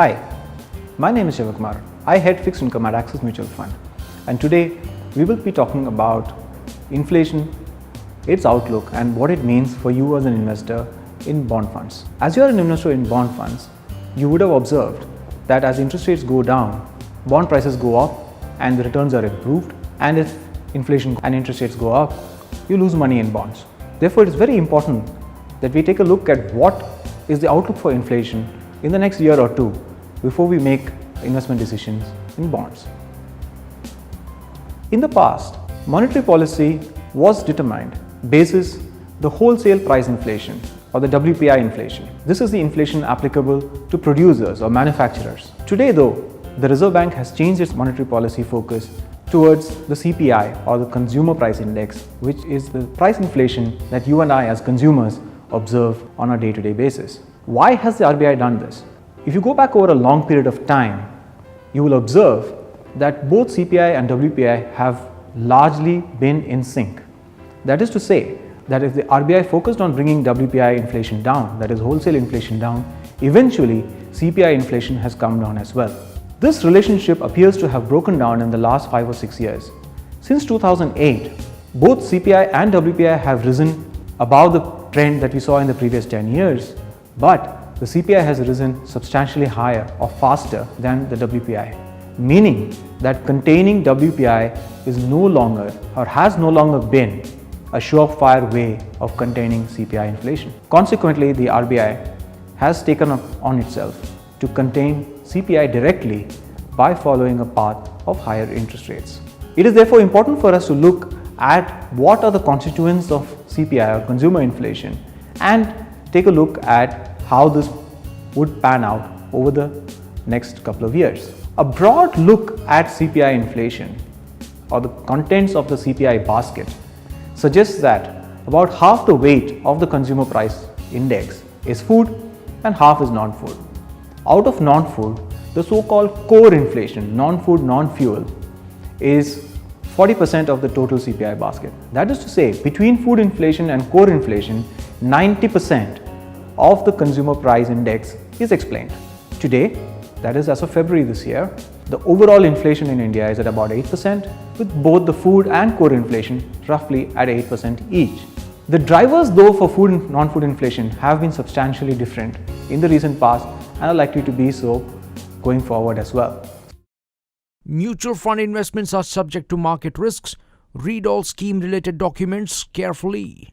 Hi, my name is Shivakumar. I head fixed income at Axis Mutual Fund, and today we will be talking about inflation, its outlook, and what it means for you as an investor in bond funds. As you are an investor in bond funds, you would have observed that as interest rates go down, bond prices go up and the returns are improved, and if inflation and interest rates go up, you lose money in bonds. Therefore, it is very important that we take a look at what is the outlook for inflation in the next year or two before we make investment decisions in bonds. In the past, monetary policy was determined basis the wholesale price inflation or the WPI inflation. This is the inflation applicable to producers or manufacturers. Today though, the Reserve Bank has changed its monetary policy focus towards the CPI or the Consumer Price Index, which is the price inflation that you and I as consumers observe on a day-to-day basis. Why has the RBI done this? If you go back over a long period of time, you will observe that both CPI and WPI have largely been in sync. That is to say that if the RBI focused on bringing WPI inflation down, that is wholesale inflation down, eventually CPI inflation has come down as well. This relationship appears to have broken down in the last 5 or 6 years. Since 2008, both CPI and WPI have risen above the trend that we saw in the previous 10 years, but the CPI has risen substantially higher or faster than the WPI, meaning that containing WPI is no longer or has no longer been a surefire way of containing CPI inflation. Consequently, the RBI has taken on itself to contain CPI directly by following a path of higher interest rates. It is therefore important for us to look at what are the constituents of CPI or consumer inflation and take a look at how this would pan out over the next couple of years. A broad look at CPI inflation or the contents of the CPI basket suggests that about half the weight of the consumer price index is food and half is non-food. Out of non-food, the so-called core inflation, non-food, non-fuel, is 40% of the total CPI basket. That is to say, between food inflation and core inflation, 90% of the consumer price index is explained. Today, that is as of February this year, the overall inflation in India is at about 8%, with both the food and core inflation roughly at 8% each. The drivers though for food and non-food inflation have been substantially different in the recent past and are likely to be so going forward as well. Mutual fund investments are subject to market risks. Read all scheme-related documents carefully.